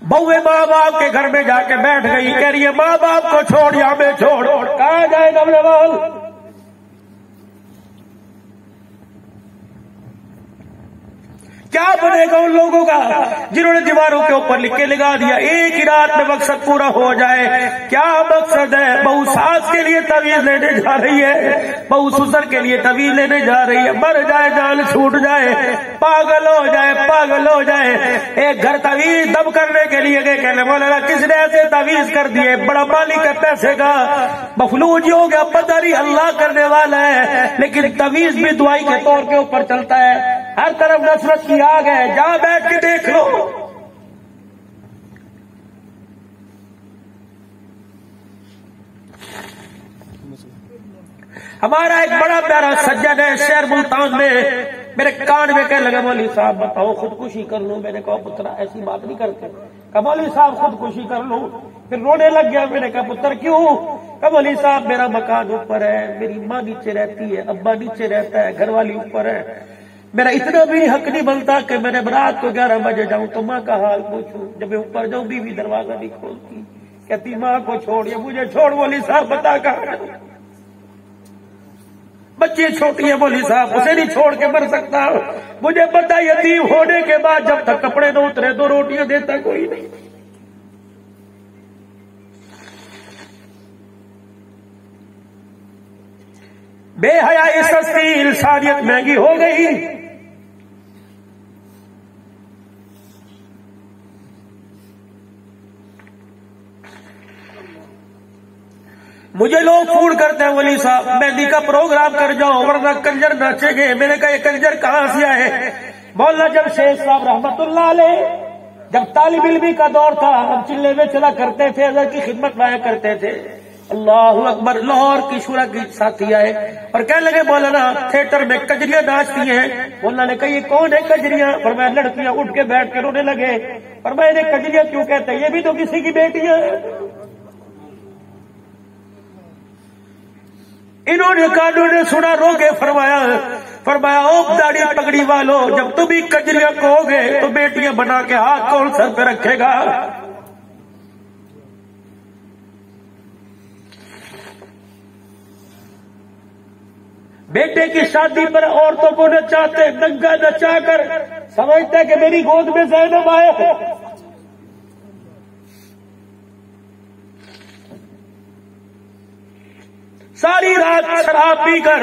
بہویں ماں باپ کے گھر میں جا کے بیٹھ گئی، کہہ رہی ہے ماں باپ کو چھوڑ یا میں چھوڑ، کہاں جائے نوجوان؟ کیا بنے گا ان لوگوں کا جنہوں نے دیواروں کے اوپر لکھ کے لگا دیا ایک ہی رات میں مقصد پورا ہو جائے؟ کیا مقصد ہے؟ بہو ساس کے لیے تعویذ لینے جا رہی ہے، بہو سسر کے لیے تعویذ لینے جا رہی ہے، مر جائے جان چھوٹ جائے، پاگل ہو جائے، پاگل ہو جائے، ایک گھر تعویذ دم کرنے کے لیے گئے، کہنے مولانا کس نے ایسے تعویذ کر دیے، بڑا مالک ہے پیسے کا، مفلوج ہو گیا، پتہ نہیں اللہ کرنے والا ہے، لیکن تعویذ بھی دعائی کے طور کے اوپر چلتا ہے، ہر طرف نصرت کی آگ ہے، جہاں بیٹھ کے دیکھ لو۔ ہمارا ایک بڑا پیارا سجن ہے شہر ملتان میں، میرے کان میں کہنے لگا مولوی صاحب بتاؤ خودکشی کر لوں؟ میں نے کہا پتر ایسی بات نہیں کرتے، کہا مولوی صاحب خودکشی کر لوں، پھر رونے لگ گیا۔ میں نے کہا پتر کیوں؟ کہا مولوی صاحب میرا مکان اوپر ہے، میری ماں نیچے رہتی ہے، ابا نیچے رہتا ہے، گھر والی اوپر ہے، میرا اتنا بھی حق نہیں بنتا کہ میں نے رات کو 11 بجے جاؤں تو ماں کا حال پوچھوں، جب میں اوپر جاؤں بیوی دروازہ نہیں کھولتی، کہتی ماں کو چھوڑ یا مجھے چھوڑ، مولوی صاحب بتا کہاں جاؤں؟ بچی چھوٹی ہے مولوی صاحب، اسے نہیں چھوڑ کے مر سکتا، مجھے پتا یتیم ہونے کے بعد جب تک کپڑے نہ اترے 2 روٹیاں دیتا کوئی نہیں۔ بے حیائی سستی، انسانیت مہنگی ہو گئی۔ مجھے لوگ فون کرتے ہیں ولی صاحب مہندی کا پروگرام کر جاؤ ورنہ کنجر ناچیں گے۔ میں نے کہا یہ کنجر کہاں سے آئے؟ مولانا جمشید صاحب رحمت اللہ علیہ جب طالب علمی کا دور تھا ہم چلے میں چلا کرتے تھے، حضرت کی خدمت میں آیا کرتے تھے۔ اللہ اکبر، لاہور کی شورا کی ساتھی آئے اور کہنے لگے مولانا تھیٹر میں کجریاں ناچتی ہیں۔ مولانا نے کہا یہ کون ہے کجریاں؟ فرمایا لڑکیاں اٹھ کے بیٹھ کے رونے لگے۔ فرمایا انہیں کجریاں کیوں کہتے ہیں؟ یہ بھی تو کسی کی بیٹیاں ہیں۔ انہوں نے کانوں نے سنا رو کے فرمایا او داڑھی پگڑی والو، جب تم بھی کجریاں کہو گے تو بیٹیاں بنا کے ہاتھ کون سر پہ رکھے گا؟ بیٹے کی شادی پر عورتوں کو نچاتے، ننگا نچا کر سمجھتے کہ میری گود میں زینب آئے۔ ساری رات شراب پی کر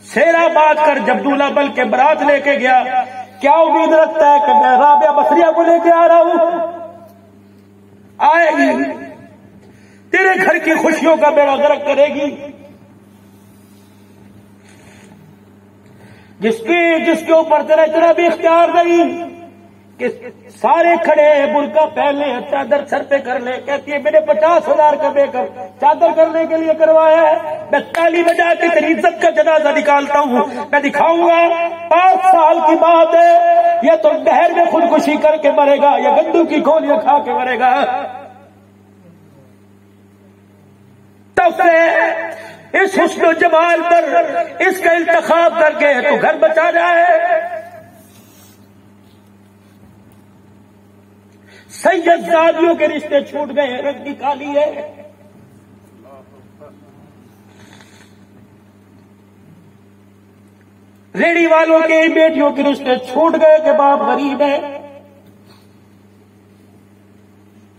سیرا بات کر جب دولہا بل کے برات لے کے گیا، کیا امید رکھتا ہے کہ میں رابعہ بصریہ کو لے کے آ رہا ہوں؟ آئے گی، تیرے گھر کی خوشیوں کا بیڑا غرق کرے گی۔ جس کے اوپر تیرا اتنا بھی اختیار نہیں کہ سارے کھڑے ہیں برقع پہن لیں، چادر سر پہ کر لیں، کہتی ہے میں نے 50,000 کا میک اپ چادر کرنے کے لیے کروایا ہے، میں تالی بجا کے تیری عزت کا جنازہ نکالتا ہوں، میں دکھاؤں گا 5 سال کی بات ہے، یا تو نہر میں خودکشی کر کے مرے گا یا گندم کی گولیاں کھا کے مرے گا۔ تب سے اس حسن و جمال پر اس کا انتخاب کر کے تو گھر بچا جائے۔ سید زادیوں کے رشتے چھوٹ گئے، رنگ کی کالی ہے۔ ریڑی والوں کے بیٹیوں کے رشتے چھوٹ گئے کہ باپ غریب ہے۔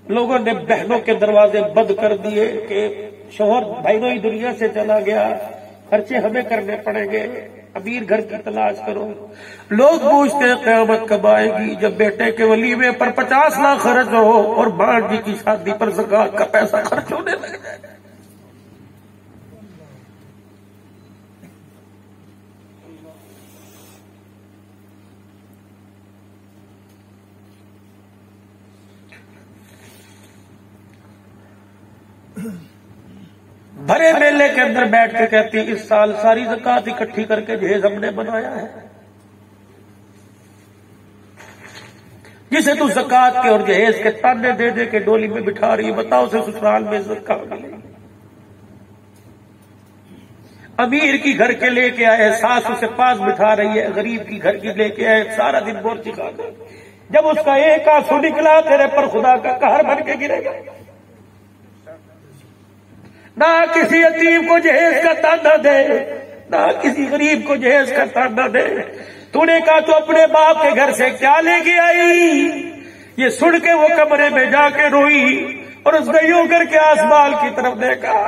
لوگوں نے بہنوں کے دروازے بند کر دیے کہ شوہر بہنوں ہی دنیا سے چلا گیا، خرچے ہمیں کرنے پڑیں گے، امیر گھر کی تلاش کرو۔ لوگ پوچھتے ہیں قیامت کب آئے گی؟ جب بیٹے کے ولیمے پر 50 لاکھ خرچ ہو اور بانجی کی شادی پر زکات کا پیسہ خرچ ہونے لگ جائے۔ بھرے میلے کے اندر بیٹھ کے کہتی اس سال ساری زکات اکٹھی کر کے جہیز ہم نے بنایا ہے۔ جسے تو زکات کے اور جہیز کے تانے دے دے کے ڈولی میں بٹھا رہی، بتاؤ اسے سسرال میں عزت کہاں ملے گی؟ امیر کی گھر کے لے کے آئے، ساس اسے پاس بٹھا رہی ہے، غریب کی گھر کی لے کے آئے، سارا دن بورچی کھا گئے۔ جب اس کا ایک آنسو نکلا تیرے پر خدا کا قہر بن کے گرے گا. نہ کسی یتیم کو جہیز کا تانا دے، نہ کسی غریب کو جہیز کا تانا دے. تو نے کہا تو اپنے باپ کے گھر سے کیا لے کے آئی؟ یہ سن کے وہ کمرے میں جا کے روئی اور اس نے یوں کر کے آسمان کی طرف دیکھا.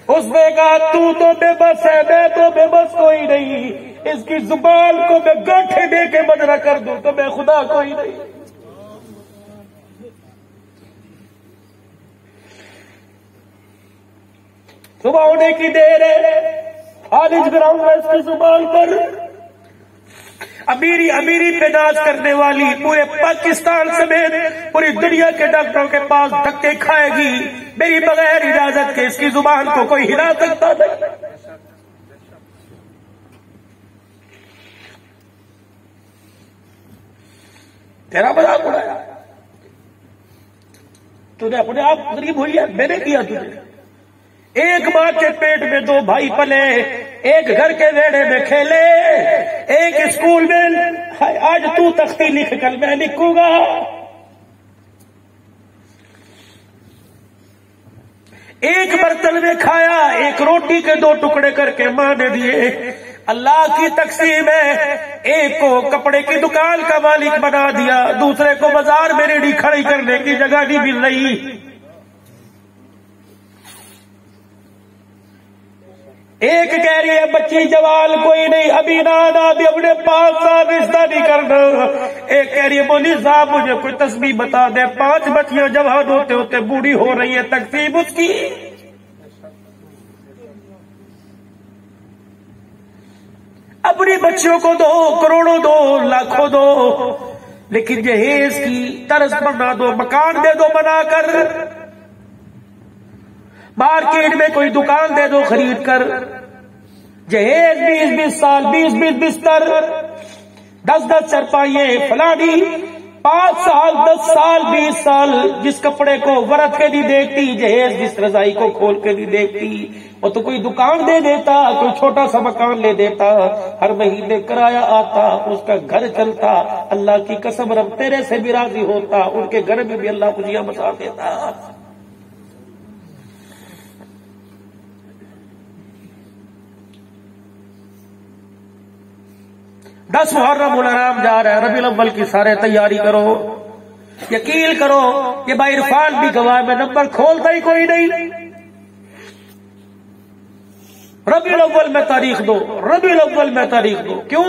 اس نے کہا تو بے بس ہے، میں تو بے بس کوئی نہیں. اس کی زبان کو میں گاٹھے دے کے بدرا کر دوں تو میں خدا کوئی نہیں. صبح ہونے کی دیر ہے، خالد گراؤنڈ ہے اس کی زبان پر. امیری پہ ناز کرنے والی پورے پاکستان سمیت پوری دنیا کے ڈاکٹروں کے پاس دھکے کھائے گی. میری بغیر اجازت کے اس کی زبان کو کوئی ہلا سکتا نہیں. تیرا مذاق اڑایا، تو نے اپنے آپ غریب ہوئی ہے، میں نے کیا تجھے. ایک ماں کے پیٹ میں دو بھائی پلے، ایک گھر کے ویڑے میں کھیلے، ایک اسکول میں. آج تو تختی لکھ کر میں لکھوں گا. ایک برتن میں کھایا، ایک روٹی کے دو ٹکڑے کر کے ماں نے دیے. اللہ کی تقسیم ہے، ایک کو کپڑے کی دکان کا مالک بنا دیا، دوسرے کو بازار میں ریڑھی کھڑی کرنے کی جگہ نہیں مل رہی. ایک کہہ رہی ہے بچی جوال کوئی نہیں، ابھی نانا بھی اپنے 5 سال رشتہ نہیں کرنا. ایک کہہ رہی ہے مولوی صاحب مجھے کوئی تسبیح بتا دے، 5 بچیاں جوان ہوتے ہوتے بوڑھی ہو رہی ہے، تقسیم اس کی. اپنی بچیوں کو دو، کروڑوں دو، لاکھوں دو، لیکن جہیز کی طرز پر نہ دو. مکان دے دو بنا کر، مارکیٹ میں کوئی دکان دے دو خرید کر. جہیز 20-20 سال، 20-20 بستر، 10-10 چرپائیے فلانی. 5 سال، 10 سال، 20 سال جس کپڑے کو ورت کے نہیں دیکھتی، جہیز جس رضائی کو کھول کے نہیں دیکھتی. وہ تو کوئی دکان دے دیتا، کوئی چھوٹا سا مکان لے دیتا، ہر مہینے کرایہ آتا، اس کا گھر چلتا. اللہ کی قسم رب تیرے سے بھی راضی ہوتا، ان کے گھر میں بھی اللہ خوشیاں مسا دیتا. دس محرم الحرام جا رہا ہے، ربیع الاول کی سارے تیاری کرو. یقین کرو یہ بھائی عرفان بھی گواہ میں نمبر کھولتا ہی کوئی نہیں. ربیع الاول میں تاریخ دو، ربیع الاول میں تاریخ دو. کیوں؟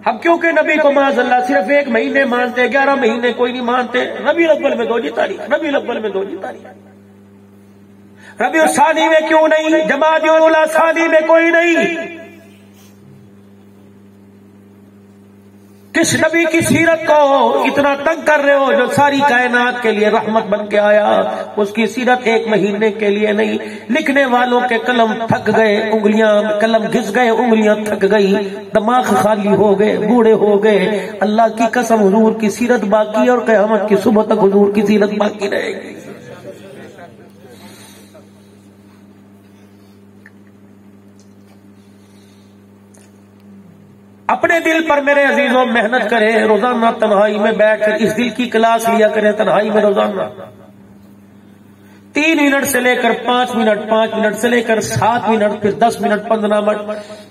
ہم کیونکہ نبی کو معاذ اللہ صرف 1 مہینے مانتے، 11 مہینے کوئی نہیں مانتے. ربیع الاول میں دو جی تاریخ، ربیع الاول میں دو جی تاریخ. ربیع الثانی میں کیوں نہیں؟ جمادی الاولیٰ ثانی میں کوئی نہیں. کس نبی کی سیرت کو اتنا تنگ کر رہے ہو جو ساری کائنات کے لیے رحمت بن کے آیا؟ اس کی سیرت 1 مہینے کے لیے نہیں. لکھنے والوں کے قلم تھک گئے، انگلیاں قلم گھس گئے، انگلیاں تھک گئی، دماغ خالی ہو گئے، بوڑھے ہو گئے. اللہ کی قسم حضور کی سیرت باقی اور قیامت کی صبح تک حضور کی سیرت باقی رہے گی. اپنے دل پر میرے عزیزوں محنت کریں، روزانہ تنہائی میں بیٹھ کر اس دل کی کلاس لیا کریں. تنہائی میں روزانہ 3 منٹ سے لے کر 5 منٹ، 5 منٹ سے لے کر 7 منٹ، پھر 10 منٹ، 15 منٹ،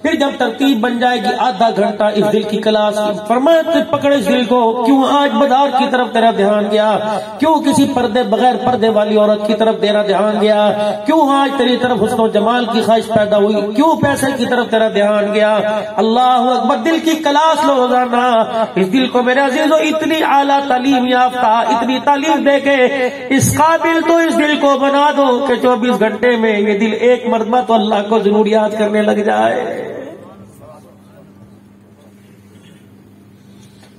پھر جب ترتیب بن جائے گی آدھا گھنٹہ اس دل کی کلاس. فرمایا پکڑ اس دل کو، کیوں آج مدار کی طرف تیرا دھیان گیا؟ کیوں کسی پردے بغیر پردے والی عورت کی طرف تیرا دھیان گیا؟ کیوں آج تیری طرف حسن و جمال کی خواہش پیدا ہوئی؟ کیوں پیسے کی طرف تیرا دھیان گیا؟ اللہ اکبر. دل کی کلاس لو روزانہ. اس دل کو میرے عزیزوں اتنی اعلیٰ تعلیم یافتہ، اتنی تعلیم دے کے اس قابل تو اس دل کو بنا دو کہ 24 گھنٹے میں یہ دل ایک مرتبہ تو اللہ کو ضرور یاد کرنے لگ جائے.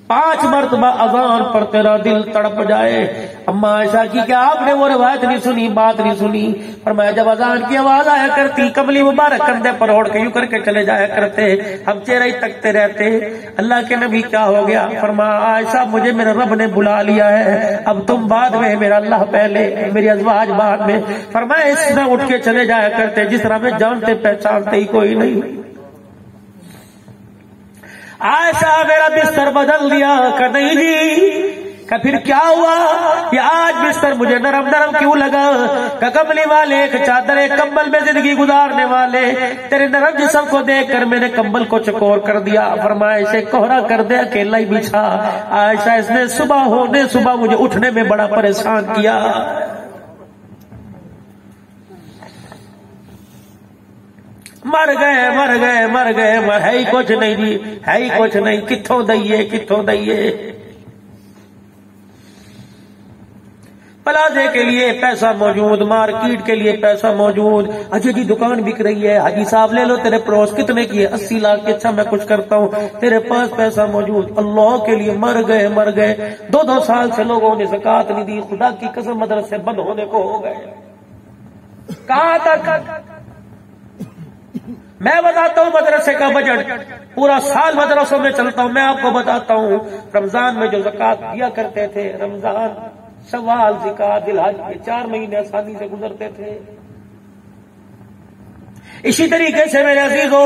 5 مرتبہ اذان پر تیرا دل تڑپ جائے. اما عائشہ کی کیا آپ نے وہ روایت نہیں سنی، بات نہیں سنی؟ فرمایا جب اذان کی آواز آیا کرتی کملی مبارک کندھے پر اوڑھ کے یوں کر کے چلے جایا کرتے، ہم چہرہ ہی تکتے رہتے. اللہ کے نبی کیا ہو گیا؟ فرمایا عائشہ مجھے میرے رب نے بلا لیا ہے، اب تم بعد میں، میرا اللہ پہلے، میری ازواج بعد میں. فرمایا اس میں اٹھ کے چلے جایا کرتے جس طرح میں جانتے پہچانتے ہی کوئی نہیں. عائشہ میرا بستر بدل دیا کہ نہیں جی، کہ پھر کیا ہوا، یہ آج بستر مجھے نرم نرم کیوں لگا، کہ کملی والے ایک چادر ایک کمبل میں زندگی گزارنے والے تیرے نرم جسم کو دیکھ کر میں نے کمبل کو چکور کر دیا، فرمایا اسے کوہرا کر دے، اکیلا ہی بچھا۔ عائشہ اس نے صبح مجھے اٹھنے میں بڑا پریشان کیا۔ مر گئے ہے ہی کچھ نہیں جی، ہے ہی کچھ نہیں، کتھوں دئیے پلازے کے لیے پیسہ موجود، مارکیٹ کے لیے پیسہ موجود، اجے جی دکان بک رہی ہے، حاجی صاحب لے لو، تیرے پڑوس کتنے کی ہے، 80 لاکھ کی، اچھا میں کچھ کرتا ہوں، تیرے پاس پیسہ موجود، اللہ کے لیے مر گئے 2 سال سے لوگوں نے زکات نہیں دی، خدا کی قسم مدرسے بند ہونے کو ہو گئے، کہاں تک؟ میں بتاتا ہوں مدرسے کا بجٹ، پورا سال مدرسوں میں چلتا ہوں، میں آپ کو بتاتا ہوں رمضان میں جو زکات دیا کرتے تھے، رمضان، شوال، زکات، ذی الحج، یہ 4 مہینے آسانی سے گزرتے تھے۔ اسی طریقے سے میرے عزیزو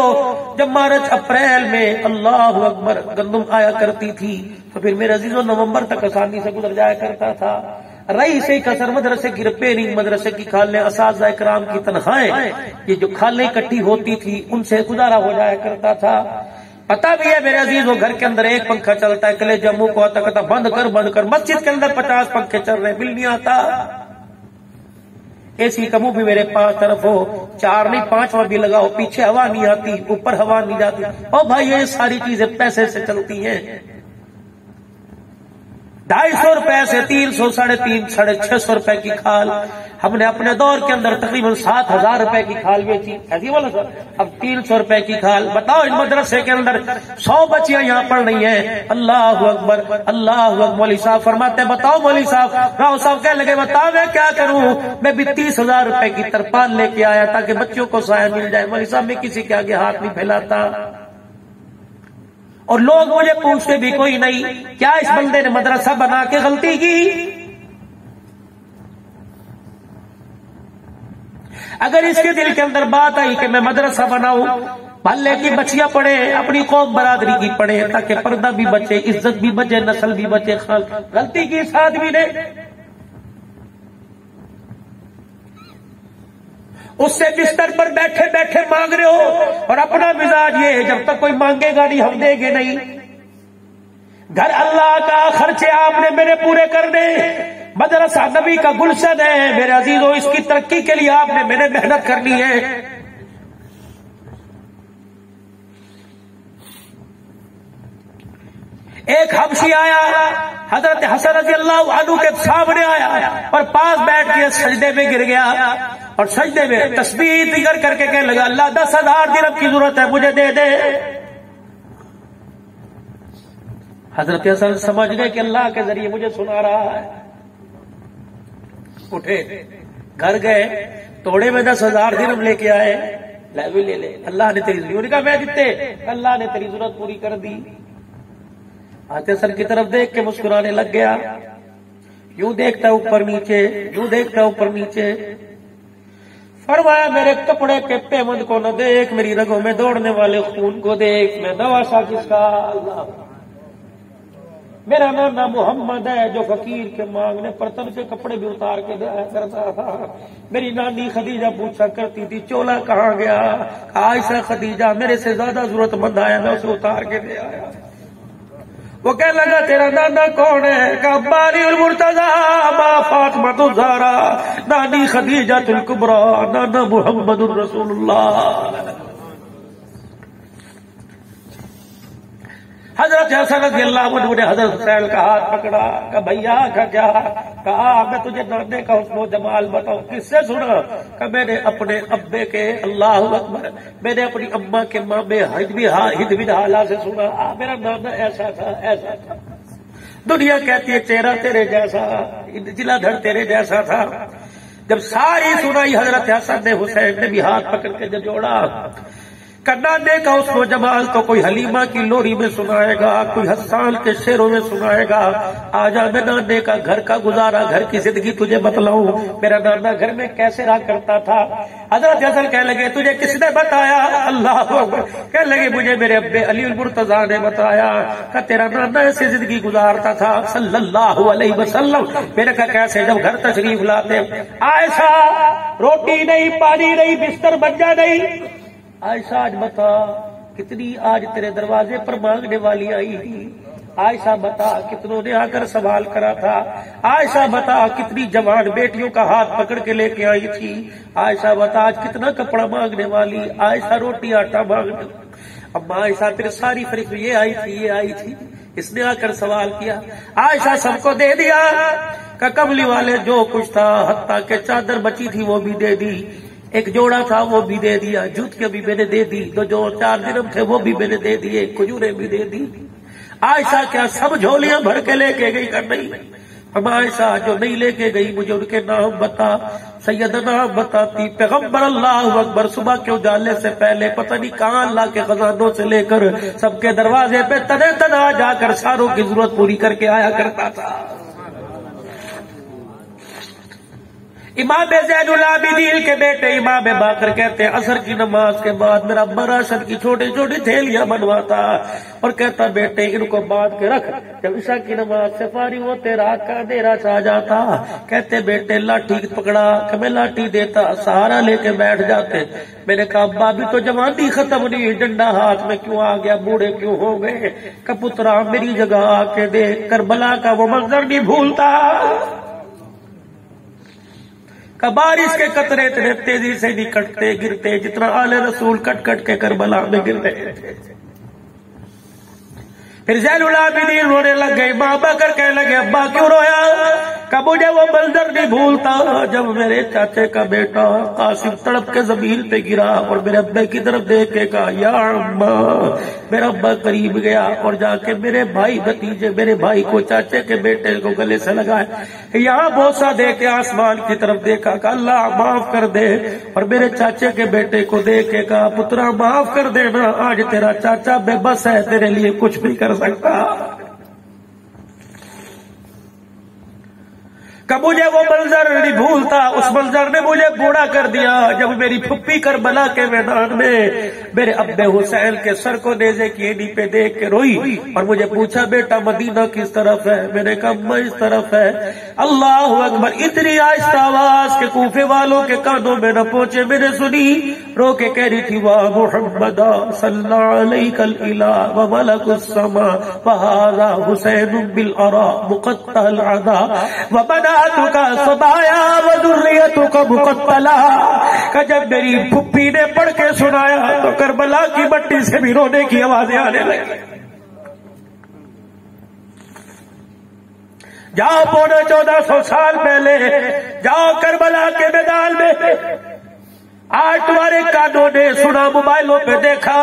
جب مارچ اپریل میں اللہ اکبر گندم آیا کرتی تھی تو پھر میرے عزیزو نومبر تک آسانی سے گزر جایا کرتا تھا۔ رہی سے کثر مدرسے کی ریپیئرنگ، مدرسے کی کھالیں، اساتذہ کرام کی تنخواہیں، یہ جو کھالیں اکٹھی ہوتی تھی ان سے گزارا ہو جایا کرتا تھا۔ پتا بھی ہے میرے عزیزو گھر کے اندر ایک پنکھا چلتا ہے، کلے جموں کو آتا کہتا بند کر، مسجد کے اندر 50 پنکھے چل رہے، بل نہیں آتا۔ اے سی کمو بھی میرے پاس طرف ہو، 4 نہیں 5واں بھی لگاؤ، پیچھے ہوا نہیں آتی، اوپر ہوا نہیں جاتی، اور بھائی یہ ساری چیزیں پیسے سے چلتی ہیں۔ 250 روپے سے 300، 350، 650 روپے کی کھال ہم نے اپنے دور کے اندر تقریباً 7000 روپے کی کھال بیچی، ایسی بولا سر، اب 300 روپے کی کھال۔ بتاؤ اس مدرسے کے اندر 100 بچیاں یہاں پڑھ رہی ہیں، اللہ اکبر اللہ اکبر۔ مولوی صاحب فرماتے ہیں بتاؤ مولوی صاحب، راؤ صاحب کہنے لگے بتاؤ میں کیا کروں، میں بھی 30,000 روپے کی ترپال لے کے آیا تاکہ بچوں کو سایہ مل جائے۔ مولوی صاحب میں کسی کے آگے ہاتھ نہیں پھیلاتا، اور لوگ مجھے پوچھتے بھی کوئی نہیں کیا اس بندے نے مدرسہ بنا کے غلطی کی؟ اگر اس کے دل کے اندر بات آئی کہ میں مدرسہ بناؤں، محلے کی بچیاں پڑھے، اپنی قوم برادری کی پڑھے، تاکہ پردہ بھی بچے، عزت بھی بچے، نسل بھی بچے، غلطی کی اس آدمی نے۔ اس سے بستر پر بیٹھے بیٹھے مانگ رہے ہو، اور اپنا مزاج یہ ہے جب تک کوئی مانگے گا نہیں ہم دیں گے نہیں۔ گھر اللہ کا، خرچے آپ نے میرے پورے کر دے، مدرسہ نبی کا گلشن ہے میرے عزیزو، اس کی ترقی کے لیے آپ نے میں نے محنت کرنی ہے۔ ایک حبشی آیا، حضرت حسن رضی اللہ عنہ کے سامنے آیا اور پاس بیٹھ کے سجدے میں گر گیا، اور سجدے میں تسبیح ذکر کر کے کہنے لگا اللہ 10,000 درہم کی ضرورت ہے مجھے دے دے۔ حضرت حسن سمجھ گئے کہ اللہ کے ذریعے مجھے سنا رہا ہے، اٹھے گھر گئے، توڑے میں 10,000 درہم لے کے آئے، لے لے اللہ نے تیری ضرورت کہا میں دیتے، اللہ نے تیری ضرورت پوری کر دی۔ آتے سر کی طرف دیکھ کے مسکرانے لگ گیا، یوں دیکھتا اوپر نیچے، یوں دیکھتا اوپر نیچے، فرمایا میرے کپڑے کے پیمند کو نہ دیکھ، میری رگوں میں دوڑنے والے خون کو دیکھ، میں نواسا کس کا؟ اللہ۔ میرا نانا محمد ہے جو فقیر کے مانگنے پر تن کے کپڑے بھی اتار کے دیا کرتا تھا۔ میری نانی خدیجہ پوچھا کرتی تھی چولا کہاں گیا؟ عائشہ خدیجہ میرے سے زیادہ ضرورت مند آیا میں اسے اتار کے دے آیا۔ وہ کہنے لگا تیرا نانا کون ہے؟ کہا باری المرتضی با فاطمہ الزہرا، نانی خدیجہ الکبریٰ، نانا محمد الرسول اللہ۔ حضرت حسن رضی اللہ عنہ نے حضرت حسین کا ہاتھ پکڑا، کہا بھیا کا کیا؟ کہا میں تجھے نانے کا حسن و جمال بتاؤں، کس سے سنا؟ کہ میں نے اپنے ابے کے، اللہ اکبر، میں نے اپنی اماں کے مامے ہند بن حالہ سے سنا، میرا نانا ایسا تھا ایسا تھا۔ دنیا کہتی ہے چہرہ تیرے جیسا، جلا دھڑ تیرے جیسا تھا۔ جب ساری سنائی حضرت حسن نے، حسین نے بھی ہاتھ پکڑ کے جب جوڑا، نانے کا اس کو جمال تو کوئی حلیمہ کی لوری میں سنائے گا، کوئی حسان کے شعروں میں سنائے گا۔ آجا میں نانے کا گھر کا گزارا، گھر کی زندگی تجھے بتلاؤں، میرا نانا گھر میں کیسے رہا کرتا تھا۔ حضرت حسن کہنے لگے تجھے کس نے بتایا؟ اللہ اکبر، کہنے لگے مجھے میرے ابے علی المرتضیٰ نے بتایا کہ تیرا نانا ایسے زندگی گزارتا تھا صلی اللہ علیہ وسلم۔ میں نے کہا کیسے؟ جب گھر تشریف لاتے عائشہ روٹی نہیں، پانی نہیں، بستر بنجا نہیں، عائشہ آج بتا کتنی آج تیرے دروازے پر مانگنے والی آئی تھی؟ عائشہ بتا کتنوں نے آ کر سوال کرا تھا؟ عائشہ بتا کتنی جوان بیٹیوں کا ہاتھ پکڑ کے لے کے آئی تھی؟ عائشہ بتا آج کتنا کپڑا مانگنے والی؟ عائشہ روٹی آٹا مانگنے۔ اب عائشہ پھر ساری فریق یہ آئی تھی، یہ آئی تھی، اس نے آ کر سوال کیا، عائشہ سب کو دے دیا کہ کملی والے جو کچھ تھا، حتیٰ کہ چادر بچی تھی وہ بھی دے دی، ایک جوڑا تھا وہ بھی دے دیا، جوتیاں بھی میں نے دے دی، جو 4 درہم تھے وہ بھی میں نے دے دیے، کھجوریں بھی دے دی۔ عائشہ کیا سب جھولیاں بھر کے لے کے گئی کر نہیں؟ ہم عائشہ جو نہیں لے کے گئی مجھے ان کے نام بتا، سیدنا بتاتی پیغمبر اللہ اکبر صبح کے اجالے سے پہلے پتہ نہیں کہاں اللہ کے خزانوں سے لے کر سب کے دروازے پہ تنے تنا جا کر ساروں کی ضرورت پوری کر کے آیا کرتا تھا۔ امام زین العابدین کے بیٹے امام باقر کہتے ہیں عصر کی نماز کے بعد میرا ابا راشد کی چھوٹی چھوٹی تھیلیاں بنواتا اور کہتا بیٹے ان کو باندھ کے رکھ، جب عشاء کی نماز سے فارغ ہوتے رات کا اندھیرا چھا جاتا، کہتے بیٹے لاٹھی پکڑا کہ میں لاٹھی دیتا، سہارا لے کے بیٹھ جاتے۔ میں نے کہا ابا ابھی تو جوانی ختم نہیں، ڈنڈا ہاتھ میں کیوں آ گیا، بوڑھے کیوں ہو گئے؟ کہ پترا میری جگہ آ کے دیکھ، کربلا کا وہ منظر نہیں بھولتا کہ بارش کے قطرے اتنے تیزی سے نہیں کٹتے گرتے جتنا آل رسول کٹ کٹ کے کربلا میں گر رہے تھے۔ پھر زین العابدین رونے لگ گئے، ماں بکر کہنے لگے ابا کیوں رویا؟ کہ مجھے وہ منظر نہیں بھولتا جب میرے چاچے کا بیٹا قاسم تڑپ کے زمین پہ گرا اور میرے ابے کی طرف دیکھ کے کہا یا اماں۔ میرا ابا قریب گیا اور جا کے میرے بھائی بھتیجے میرے بھائی کو چاچے کے بیٹے کو گلے سے لگایا، یہاں بوسہ دے کے آسمان کی طرف دیکھا کہ اللہ معاف کر دے، اور میرے چاچے کے بیٹے کو دیکھ کے کہا پترا معاف کر دینا، آج تیرا چاچا بے بس ہے، تیرے لیے کچھ بھی کر سکتا۔ کہ مجھے وہ منظر نہیں بھولتا، اس منظر نے مجھے بوڑھا کر دیا جب میری پھپھی کربلا کے میدان میں میرے ابے حسین کے سر کو نیزے کی اینی پہ دیکھ کے روئی اور مجھے پوچھا بیٹا مدینہ کس طرف ہے؟ میں نے کہا میں اس طرف ہے۔ اللہ اکبر، اتنی آہستہ آواز کے کوفے والوں کے کانوں میں نہ پہنچے، میں نے سنی، رو کے کہہ رہی تھی واہ محمد صلی اللہ علیہ الالہ وملک السماء وہذا حسین بالعراء مقطع العدا وبدا کا سبایا وذریتو کا مقتلا۔ کہ جب میری پھپھی نے پڑھ کے سنایا تو کربلا کی مٹی سے بھی رونے کی آوازیں آنے لگی۔ جاؤ 1450 سال پہلے جاؤ کربلا کے میدان میں، آج تمہارے کانوں نے سنا، موبائلوں پہ دیکھا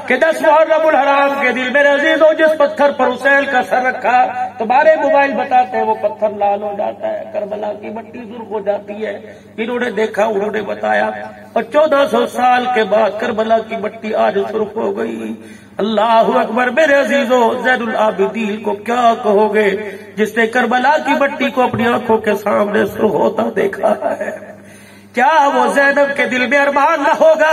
کہ 10 محرم الحرام کے دن میرے عزیزوں جس پتھر پر حسین کا سر رکھا، تمہارے موبائل بتاتے ہیں وہ پتھر لال ہو جاتا ہے، کربلا کی مٹی سرخ ہو جاتی ہے۔ انہوں نے دیکھا، انہوں نے بتایا، اور 1400 سال کے بعد کربلا کی مٹی آج سرخ ہو گئی۔ اللہ اکبر، میرے عزیزوں زین العابدین کو کیا کہو گے جس نے کربلا کی مٹی کو اپنی آنکھوں کے سامنے سرخ ہوتا دیکھا ہے؟ کیا وہ زینب کے دل میں ارمان نہ ہوگا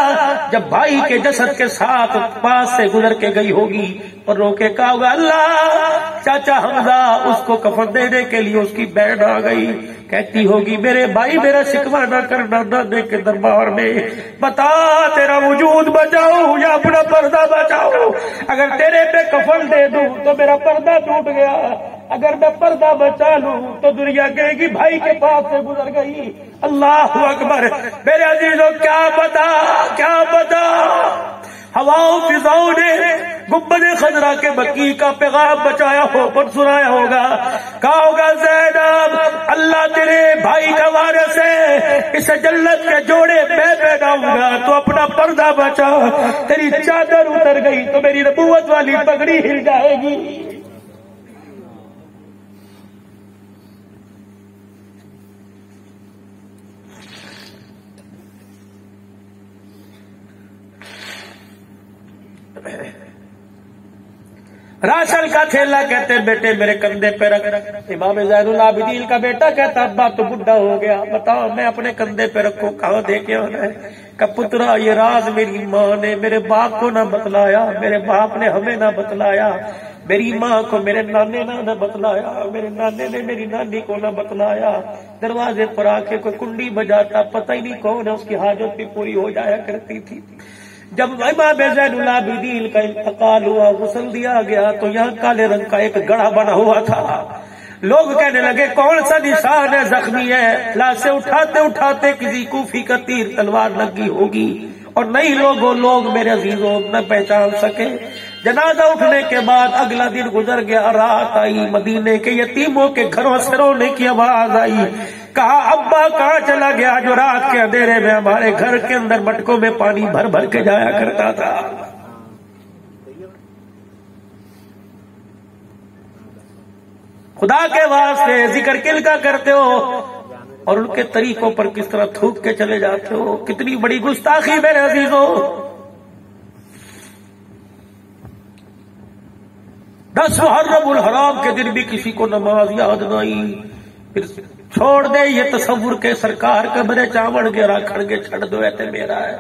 جب بھائی کے جسد کے ساتھ پاس سے گزر کے گئی ہوگی اور رو کے کہا ہوگا اللہ چاچا حمزہ اس کو کفن دینے کے لیے اس کی بہن آ گئی، کہتی ہوگی میرے بھائی میرا شکوہ نہ کرنا نانے کے دربار میں، بتا تیرا وجود بچاؤ یا اپنا پردہ بچاؤ، اگر تیرے پہ کفن دے دوں تو میرا پردہ ٹوٹ گیا، اگر میں پردہ بچا لوں تو دنیا کہے گی بھائی کے پاس سے گزر گئی۔ اللہ اکبر، میرے عزیزوں کیا پتا ہواؤں فضاؤں نے گنبد خضرا کے بقیع کا پیغام بچایا ہو پر سنایا ہوگا، کہا ہوگا زینب اللہ تیرے بھائی کا وارث ہے، اسے جنت کے جوڑے میں پہناؤں گا تو اپنا پردہ بچا، تیری چادر اتر گئی تو میری نبوت والی پگڑی ہل جائے گی۔ راشن کا تھیلا کہتے بیٹے میرے کندھے پہ رکھ. امام زین العابدین کا بیٹا کہتا ابا تو بڈھا ہو گیا, بتاؤ میں اپنے کندھے پہ رکھوں, کہاں دے کے آنا ہے؟ کہ پترا یہ راز میری ماں نے میرے باپ کو نہ بتلایا, میرے باپ نے ہمیں نہ بتلایا, میری ماں کو میرے نانے نے نہ بتلایا, میرے نانے نے میری نانی کو نہ بتلایا. دروازے پر آ کے کوئی کنڈی بجاتا, پتہ ہی نہیں کون ہے, اس کی حاجت بھی پوری ہو جایا کرتی تھی. جب امام زین العابدین کا انتقال ہوا, غسل دیا گیا, تو یہاں کالے رنگ کا ایک گڑھا بنا ہوا تھا. لوگ کہنے لگے کون سا نشان ہے, زخمی ہے, لاشیں اٹھاتے اٹھاتے کسی کوفی کا تیر تلوار لگی ہوگی, اور نہیں لوگ میرے عزیزوں نہ پہچان سکے. جنازہ اٹھنے کے بعد اگلا دن گزر گیا, رات آئی, مدینے کے یتیموں کے گھروں سے رونے کی آواز آئی. کہا ابا کہاں چلا گیا جو رات کے اندھیرے میں ہمارے گھر کے اندر مٹکوں میں پانی بھر بھر کے جایا کرتا تھا. خدا کے واسطے ذکر کل کا کرتے ہو اور ان کے طریقوں پر کس طرح تھوک کے چلے جاتے ہو, کتنی بڑی گستاخی میرے عزیزوں. 10 محرم الحرام کے دن بھی کسی کو نماز یاد نہیں, پھر چھوڑ دے یہ تصور کے سرکار قبرے چاوڑ گے راکھڑ گے چھڑ دو ایتے میرا ہے.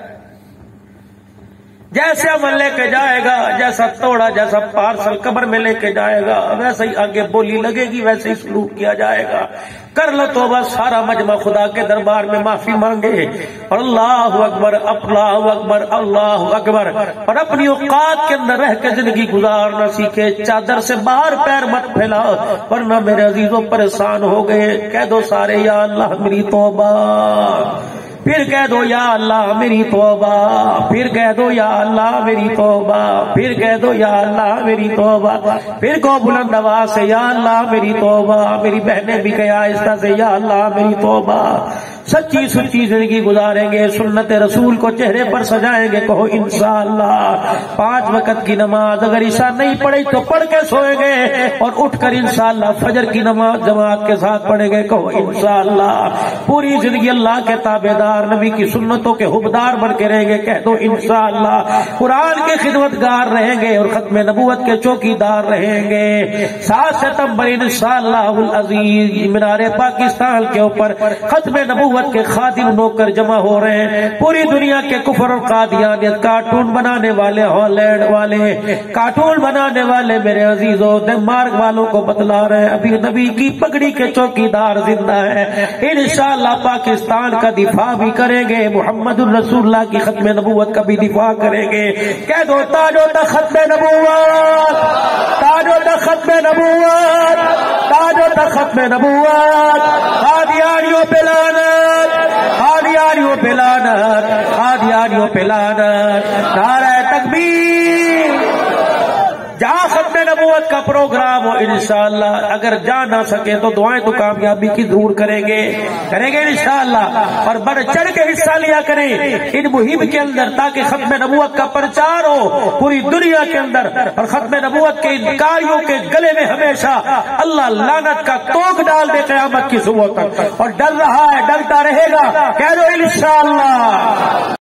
جیسے عمل لے کے جائے گا, جیسا توڑا جیسا پارسل قبر میں لے کے جائے گا, ویسے ہی آگے بولی لگے گی, ویسے ہی سلوک کیا جائے گا. کر لو توبہ, سارا مجمع خدا کے دربار میں معافی مانگے اور اللہ اکبر اللہ اکبر اللہ اکبر, اور اپنی اوقات کے اندر رہ کے زندگی گزارنا سیکھے. چادر سے باہر پیر مت پھیلا ورنہ میرے عزیزوں پریشان ہو گئے. کہہ دو سارے یا اللہ میری توبہ, پھر کہہ دو یا اللہ میری توبہ, پھر کہہ دو یا اللہ میری توبہ, پھر کہہ دو یا اللہ میری توبہ, پھر کو بلند آواز سے یا اللہ میری توبہ. میری بہنیں بھی کہے آہستہ سے یا اللہ میری توبہ. سچی سچی زندگی گزاریں گے, سنت رسول کو چہرے پر سجائیں گے, کہو انشاءاللہ. 5 وقت کی نماز اگر عشاء نہیں پڑھی تو پڑھ کے سوئیں گے, اور اٹھ کر انشاءاللہ فجر کی نماز جماعت کے ساتھ پڑھیں گے, کہو انشاءاللہ. پوری زندگی اللہ کے تابعدار, نبی کی سنتوں کے حبدار بن کے رہیں گے, کہہ دو انشاءاللہ. قرآن کے خدمتگار رہیں گے اور ختم نبوت کے چوکیدار رہیں گے. 7 ستمبر انشاءاللہ العزیز مینار پاکستان کے اوپر ختم نبوت کے خادم نوکر جمع ہو رہے ہیں. پوری دنیا کے کفر اور قادیانیت, کارٹون بنانے والے, ہالینڈ والے کارٹون بنانے والے میرے عزیزوں, ڈنمارک والوں کو بتلا رہے ہیں ابھی نبی کی پگڑی کے چوکیدار زندہ ہے. انشاءاللہ پاکستان کا دفاع بھی کریں گے, محمد الرسول اللہ کی ختم نبوت کا بھی دفاع کریں گے. کہہ دو تاج و تخت ختم نبوت, تاج و تخت ختم نبوت, تاج و تخت ختم نبوت. قادیانیوں پہ لعنت, قادیانیوں پہ لعنت, قادیانیوں پہ لعنت. نعرہ تکبیر. جہاں ختم نبوت کا پروگرام ہو انشاءاللہ, اگر جا نہ سکے تو دعائیں تو کامیابی کی ضرور کریں گے انشاءاللہ, اور بڑھ چڑھ کے حصہ لیا کریں ان مہم کے اندر, تاکہ ختم نبوت کا پرچار ہو پوری دنیا کے اندر, اور ختم نبوت کے انکاریوں کے گلے میں ہمیشہ اللہ لعنت کا توک ڈال دے قیامت کی صبح تک. اور ڈر رہا ہے, ڈرتا رہے گا, کہہ دو انشاءاللہ.